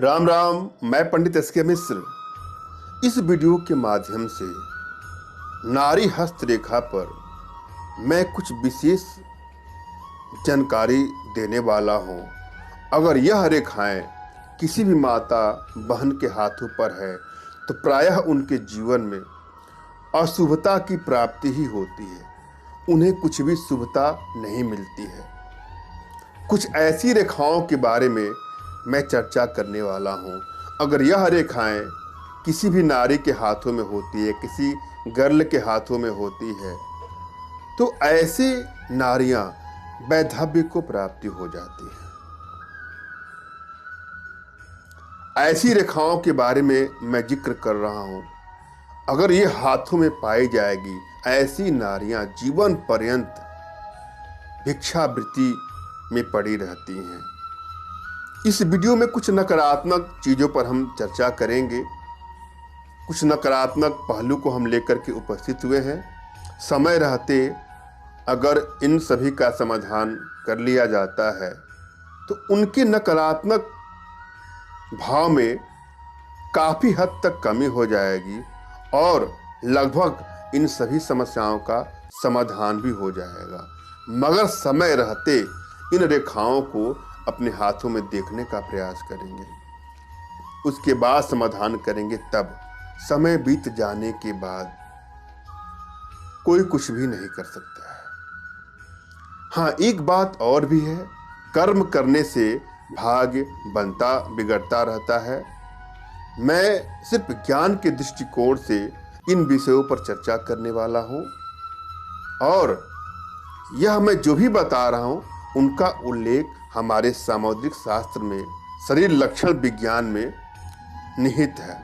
राम राम। मैं पंडित एस.के. मिश्र इस वीडियो के माध्यम से नारी हस्तरेखा पर मैं कुछ विशेष जानकारी देने वाला हूं। अगर यह रेखाएं किसी भी माता बहन के हाथों पर है तो प्रायः उनके जीवन में अशुभता की प्राप्ति ही होती है, उन्हें कुछ भी शुभता नहीं मिलती है। कुछ ऐसी रेखाओं के बारे में मैं चर्चा करने वाला हूं। अगर यह रेखाएं किसी भी नारी के हाथों में होती है, किसी गर्ल के हाथों में होती है, तो ऐसे नारियां वैधव्य को प्राप्ति हो जाती है। ऐसी रेखाओं के बारे में मैं जिक्र कर रहा हूं। अगर ये हाथों में पाई जाएगी, ऐसी नारियां जीवन पर्यंत भिक्षावृत्ति में पड़ी रहती हैं। इस वीडियो में कुछ नकारात्मक चीज़ों पर हम चर्चा करेंगे, कुछ नकारात्मक पहलू को हम लेकर के उपस्थित हुए हैं। समय रहते अगर इन सभी का समाधान कर लिया जाता है तो उनके नकारात्मक भाव में काफ़ी हद तक कमी हो जाएगी और लगभग इन सभी समस्याओं का समाधान भी हो जाएगा। मगर समय रहते इन रेखाओं को अपने हाथों में देखने का प्रयास करेंगे, उसके बाद समाधान करेंगे। तब समय बीत जाने के बाद कोई कुछ भी नहीं कर सकता है। हाँ, एक बात और भी है, कर्म करने से भाग्य बनता बिगड़ता रहता है। मैं सिर्फ ज्ञान के दृष्टिकोण से इन विषयों पर चर्चा करने वाला हूँ और यह मैं जो भी बता रहा हूँ उनका उल्लेख हमारे सामुद्रिक शास्त्र में, शरीर लक्षण विज्ञान में निहित है।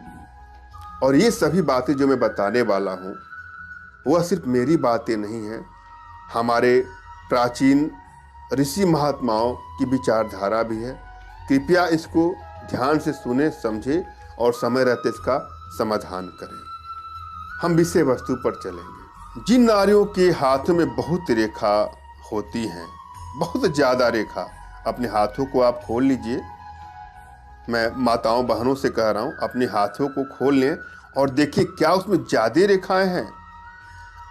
और ये सभी बातें जो मैं बताने वाला हूँ वह सिर्फ मेरी बातें नहीं हैं, हमारे प्राचीन ऋषि महात्माओं की विचारधारा भी है। कृपया इसको ध्यान से सुने, समझे और समय रहते इसका समाधान करें। हम विषय वस्तु पर चलेंगे। जिन नारियों के हाथों में बहुत रेखा होती हैं, बहुत ज़्यादा रेखा, अपने हाथों को आप खोल लीजिए। मैं माताओं बहनों से कह रहा हूँ, अपने हाथों को खोल लें और देखिए क्या उसमें ज़्यादा रेखाएं हैं।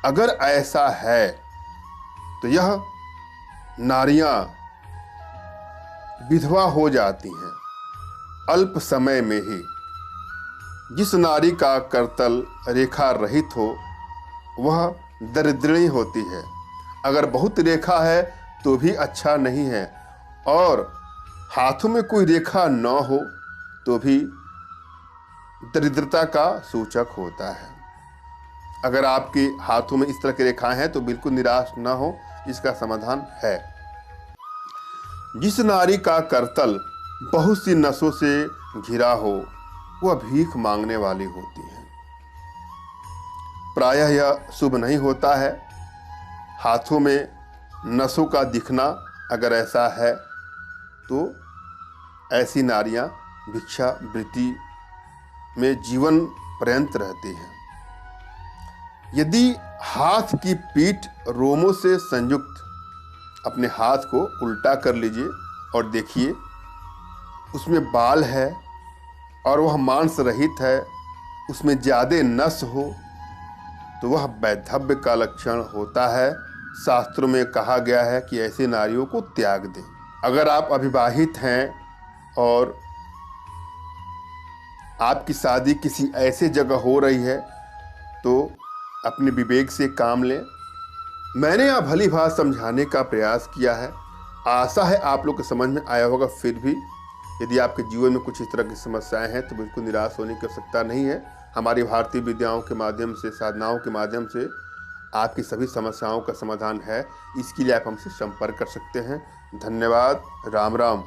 अगर ऐसा है तो यह नारियां विधवा हो जाती हैं अल्प समय में ही। जिस नारी का करतल रेखा रहित हो वह दरिद्रणी होती है। अगर बहुत रेखा है तो भी अच्छा नहीं है और हाथों में कोई रेखा न हो तो भी दरिद्रता का सूचक होता है। अगर आपके हाथों में इस तरह की रेखाएं हैं तो बिल्कुल निराश न हो, इसका समाधान है। जिस नारी का करतल बहुत सी नसों से घिरा हो वह भीख मांगने वाली होती है। प्रायः यह शुभ नहीं होता है। हाथों में नसों का दिखना अगर ऐसा है तो ऐसी नारियां भिक्षावृत्ति में जीवन पर्यंत रहती हैं। यदि हाथ की पीठ रोमों से संयुक्त, अपने हाथ को उल्टा कर लीजिए और देखिए उसमें बाल है और वह मांस रहित है, उसमें ज़्यादा नस हो तो वह वैधव्य का लक्षण होता है। शास्त्रों में कहा गया है कि ऐसे नारियों को त्याग दें। अगर आप अविवाहित हैं और आपकी शादी किसी ऐसे जगह हो रही है तो अपने विवेक से काम लें। मैंने यह भली भांति समझाने का प्रयास किया है, आशा है आप लोग को समझ में आया होगा। फिर भी यदि आपके जीवन में कुछ इस तरह की समस्याएं हैं तो बिल्कुल निराश होने की आवश्यकता नहीं है। हमारी भारतीय विद्याओं के माध्यम से, साधनाओं के माध्यम से आपकी सभी समस्याओं का समाधान है। इसके लिए आप हमसे संपर्क कर सकते हैं। धन्यवाद। राम राम।